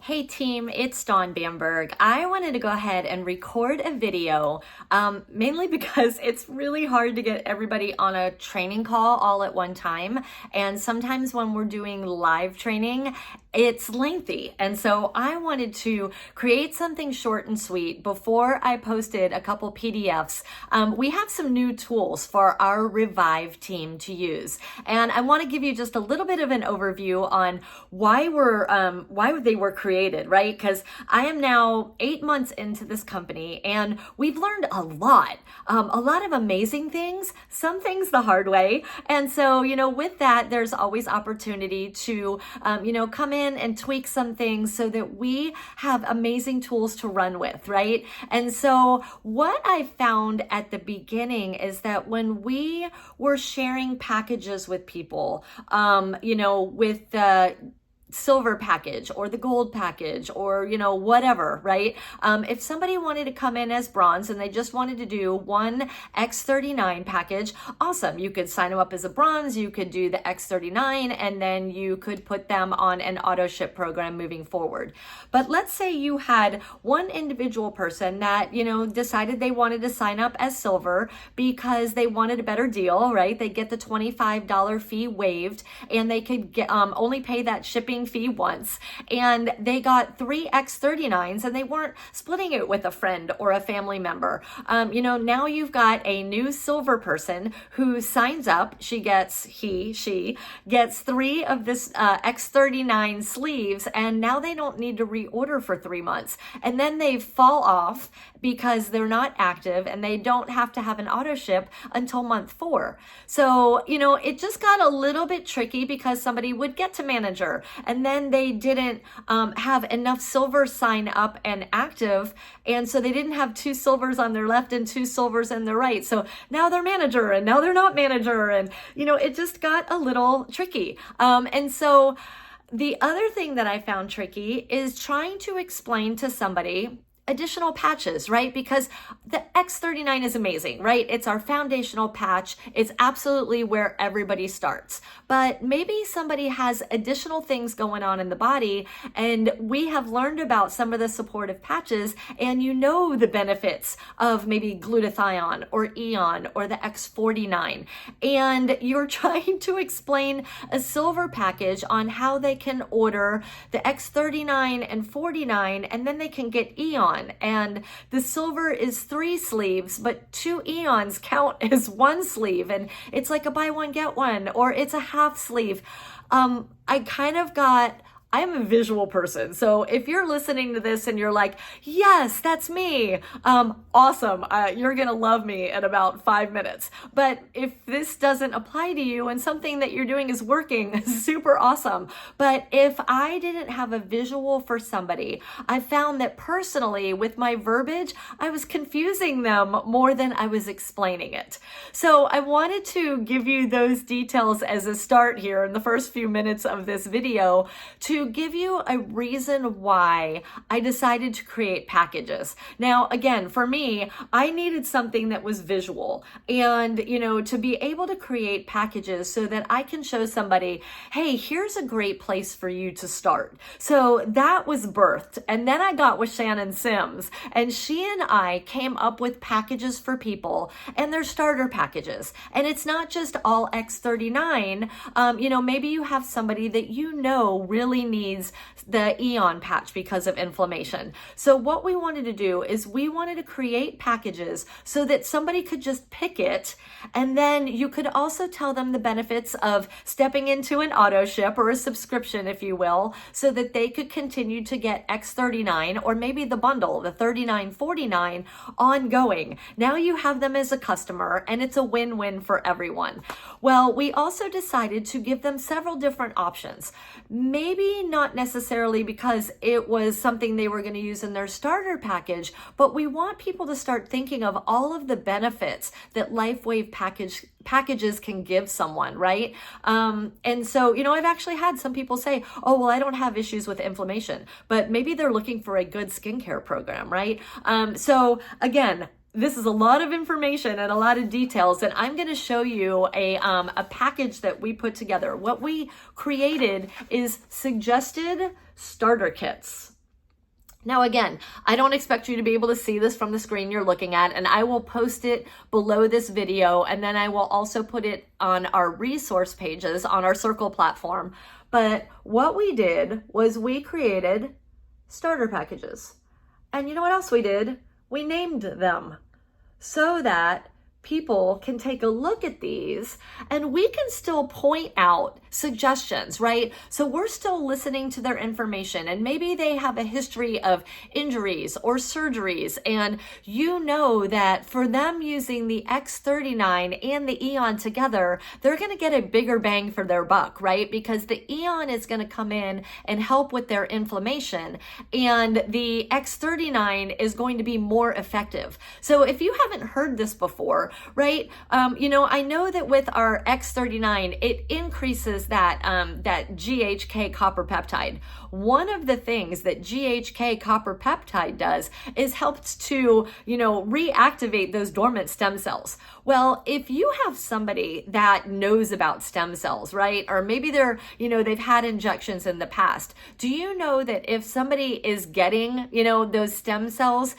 Hey team, it's Dawn Bamberg. I wanted to go ahead and record a video, mainly because it's really hard to get everybody on a training call all at one time. And sometimes when we're doing live training, it's lengthy. And so I wanted to create something short and sweet before I posted a couple PDFs. We have some new tools for our Revive team to use. And I want to give you just a little bit of an overview on why they were created, right? Because I am now 8 months into this company and we've learned a lot of amazing things, some things the hard way. And so, with that, there's always opportunity to, come in and tweak some things so that we have amazing tools to run with, right? And so what I found at the beginning is that when we were sharing packages with people, with the silver package or the gold package or whatever, right? If somebody wanted to come in as bronze and they just wanted to do one X39 package, awesome. You could sign them up as a bronze, you could do the X39, and then you could put them on an auto ship program moving forward. But let's say you had one individual person that decided they wanted to sign up as silver because they wanted a better deal, right? They get the $25 fee waived and they could get only pay that shipping fee once, and they got 3 X39s and they weren't splitting it with a friend or a family member. Now you've got a new silver person who signs up. She gets 3 of this X39 sleeves, and now they don't need to reorder for 3 months, and then they fall off because they're not active and they don't have to have an auto ship until month 4. So, it just got a little bit tricky because somebody would get to manager and then they didn't have enough silver sign up and active. And so they didn't have 2 silvers on their left and 2 silvers on their right. So now they're manager and now they're not manager. And, it just got a little tricky. And so the other thing that I found tricky is trying to explain to somebody additional patches, right? Because the X39 is amazing, right? It's our foundational patch. It's absolutely where everybody starts. But maybe somebody has additional things going on in the body, and we have learned about some of the supportive patches, and the benefits of maybe glutathione or Eon or the X49. And you're trying to explain a silver package on how they can order the X39 and 49, and then they can get Eon. And the silver is 3 sleeves, but 2 Eons count as 1 sleeve, and it's like a buy one get one, or it's a half sleeve. I'm a visual person. So if you're listening to this and you're like, yes, that's me, awesome. You're going to love me in about 5 minutes. But if this doesn't apply to you and something that you're doing is working, super awesome. But if I didn't have a visual for somebody, I found that personally with my verbiage, I was confusing them more than I was explaining it. So I wanted to give you those details as a start here in the first few minutes of this video to give you a reason why I decided to create packages. Now, again, for me, I needed something that was visual and, to be able to create packages so that I can show somebody, hey, here's a great place for you to start. So that was birthed. And then I got with Shannon Sims, and she and I came up with packages for people, and they're starter packages. And it's not just all X39. Maybe you have somebody that really needs the Eon patch because of inflammation. So what we wanted to do is we wanted to create packages so that somebody could just pick it, and then you could also tell them the benefits of stepping into an auto ship or a subscription, if you will, so that they could continue to get X39 or maybe the bundle, the 39.49 ongoing. Now you have them as a customer and it's a win-win for everyone. Well, we also decided to give them several different options. Maybe not necessarily because it was something they were going to use in their starter package, but we want people to start thinking of all of the benefits that LifeWave packages can give someone, right? And so, I've actually had some people say, oh, well, I don't have issues with inflammation, but maybe they're looking for a good skincare program, right? So again, this is a lot of information and a lot of details, and I'm going to show you a package that we put together. What we created is suggested starter kits. Now, again, I don't expect you to be able to see this from the screen you're looking at, and I will post it below this video, and then I will also put it on our resource pages on our Circle platform. But what we did was we created starter packages. And you know what else we did? We named them so that people can take a look at these and we can still point out suggestions, right? So we're still listening to their information, and maybe they have a history of injuries or surgeries, and you know that for them using the X39 and the Eon together, they're going to get a bigger bang for their buck, right? Because the Eon is going to come in and help with their inflammation, and the X39 is going to be more effective. So if you haven't heard this before, right? I know that with our X39, it increases that GHK copper peptide. One of the things that GHK copper peptide does is helps to, reactivate those dormant stem cells. Well, if you have somebody that knows about stem cells, right? Or maybe they've had injections in the past. Do you know that if somebody is getting, those stem cells,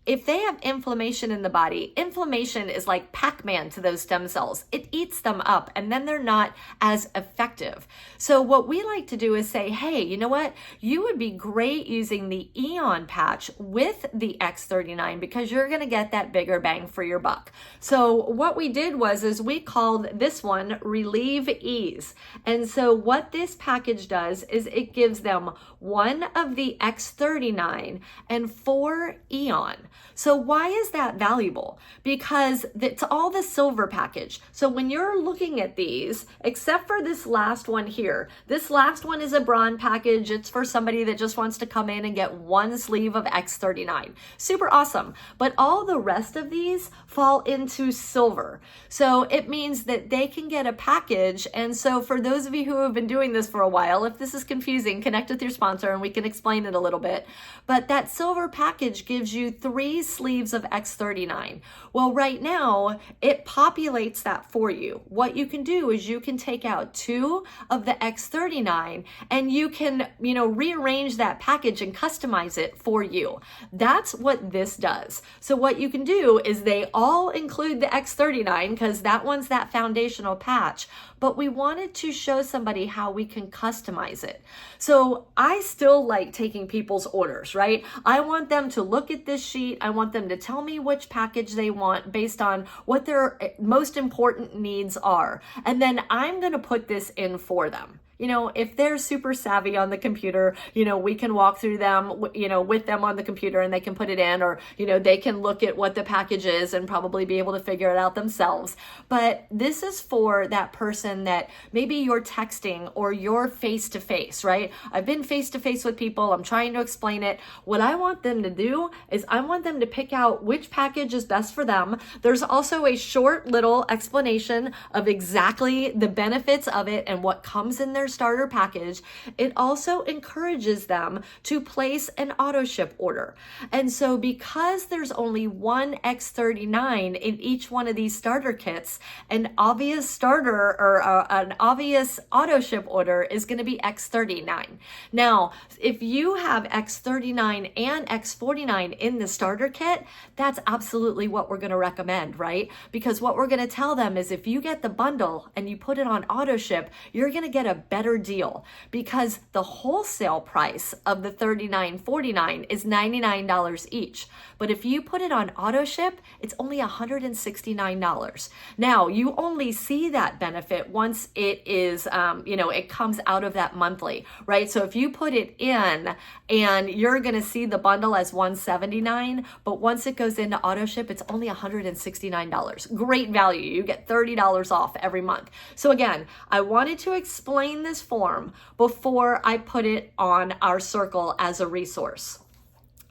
if they have inflammation in the body, inflammation is like Pac-Man to those stem cells. It eats them up, and then they're not as effective. So what we like to do is say, hey, you know what? You would be great using the Eon patch with the X39 because you're going to get that bigger bang for your buck. So what we did is we called this one Relieve Ease. And so what this package does is it gives them one of the X39 and 4 Eon. So why is that valuable? Because it's all the silver package. So when you're looking at these, except for this last one here, this last one is a bronze package. It's for somebody that just wants to come in and get one sleeve of X39. Super awesome. But all the rest of these fall into silver. So it means that they can get a package. And so for those of you who have been doing this for a while, if this is confusing, connect with your sponsor and we can explain it a little bit. But that silver package gives you 3 sleeves of X39. Well, right now, it populates that for you. What you can do is you can take out 2 of the X39 and you can, rearrange that package and customize it for you. That's what this does. So what you can do is they all include the X39 because that one's that foundational patch, but we wanted to show somebody how we can customize it. So I still like taking people's orders, right? I want them to look at this sheet. I want them to tell me which package they want based on what their most important needs are. And then I'm going to put this in for them. If they're super savvy on the computer, we can walk through them, with them on the computer and they can put it in, or, they can look at what the package is and probably be able to figure it out themselves. But this is for that person that maybe you're texting or you're face-to-face, right? I've been face-to-face with people. I'm trying to explain it. What I want them to do is I want them to pick out which package is best for them. There's also a short little explanation of exactly the benefits of it and what comes in their starter package. It also encourages them to place an auto ship order. And so because there's only one X39 in each one of these starter kits, an obvious starter or an obvious auto ship order is going to be X39. Now, if you have X39 and X49 in the starter kit, that's absolutely what we're going to recommend, right? Because what we're going to tell them is if you get the bundle and you put it on auto ship, you're going to get a better deal because the wholesale price of the $39.49 is $99 each. But if you put it on auto ship, it's only $169. Now, you only see that benefit once it is, it comes out of that monthly, right? So if you put it in and you're going to see the bundle as $179, but once it goes into auto ship, it's only $169. Great value. You get $30 off every month. So again, I wanted to explain this form before I put it on our Circle as a resource.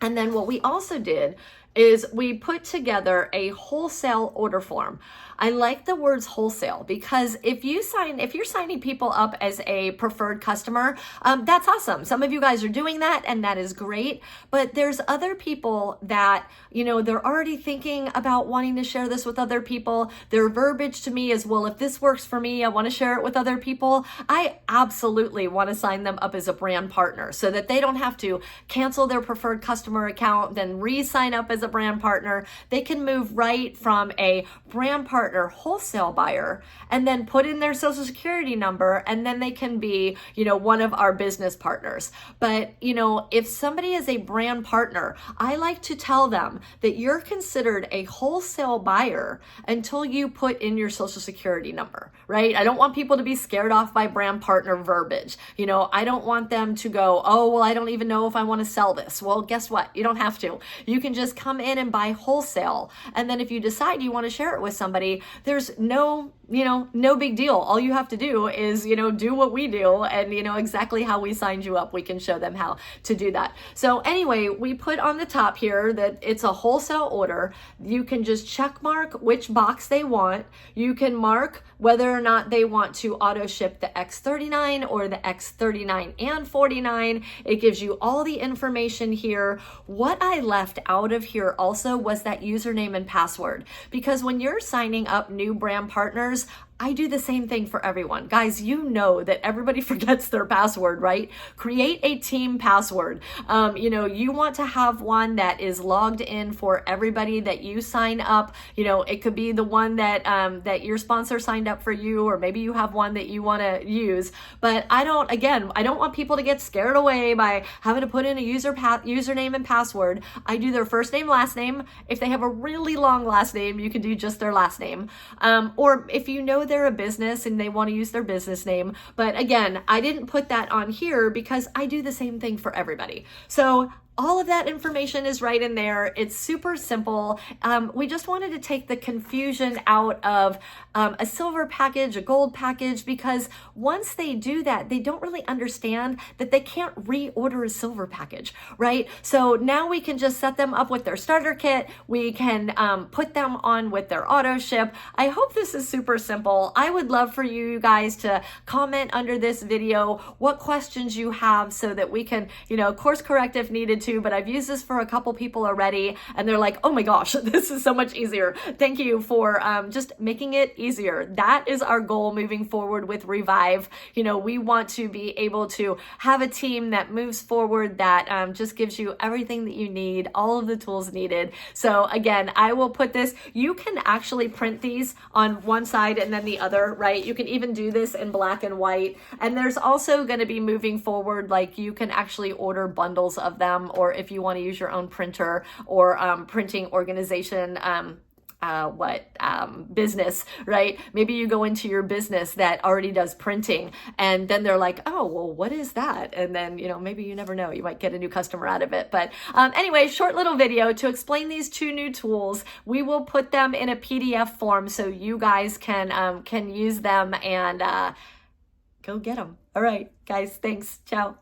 And then what we also did is we put together a wholesale order form. I like the words wholesale because if you're signing people up as a preferred customer, that's awesome. Some of you guys are doing that and that is great, but there's other people that, they're already thinking about wanting to share this with other people. Their verbiage to me is, well, if this works for me, I want to share it with other people. I absolutely want to sign them up as a brand partner so that they don't have to cancel their preferred customer account, then re-sign up as a brand partner. They can move right from a brand partner wholesale buyer and then put in their social security number, and then they can be, one of our business partners. But, if somebody is a brand partner, I like to tell them that you're considered a wholesale buyer until you put in your social security number, right? I don't want people to be scared off by brand partner verbiage. I don't want them to go, oh, well, I don't even know if I want to sell this. Well, guess what? You don't have to. You can just come in and buy wholesale. And then if you decide you want to share it with somebody, there's no big deal. All you have to do is, do what we do and, exactly how we signed you up. We can show them how to do that. So anyway, we put on the top here that it's a wholesale order. You can just check mark which box they want. You can mark whether or not they want to auto ship the X39 or the X39 and 49. It gives you all the information here. What I left out of here also was that username and password, because when you're signing up new brand partners, I do the same thing for everyone. Guys, you know that everybody forgets their password, right? Create a team password. You want to have one that is logged in for everybody that you sign up. It could be the one that your sponsor signed up for you, or maybe you have one that you want to use. But I don't want people to get scared away by having to put in a username and password. I do their first name, last name. If they have a really long last name, you can do just their last name. Or if they're a business and they want to use their business name. But again, I didn't put that on here because I do the same thing for everybody. So all of that information is right in there. It's super simple. We just wanted to take the confusion out of a silver package, a gold package, because once they do that, they don't really understand that they can't reorder a silver package, right? So now we can just set them up with their starter kit. We can put them on with their auto ship. I hope this is super simple. I would love for you guys to comment under this video what questions you have so that we can, course correct if needed to, but I've used this for a couple people already and they're like, oh my gosh, this is so much easier. Thank you for just making it easier. That is our goal moving forward with Revive. We want to be able to have a team that moves forward, that just gives you everything that you need, all of the tools needed. So again, I will put this, you can actually print these on one side and then the other, right? You can even do this in black and white. And there's also going to be moving forward, like you can actually order bundles of them, or if you want to use your own printer or printing organization, business, right? Maybe you go into your business that already does printing and then they're like, oh, well, what is that? And then, maybe you never know, you might get a new customer out of it. But anyway, short little video to explain these two new tools. We will put them in a PDF form so you guys can use them and go get them. All right, guys, thanks. Ciao.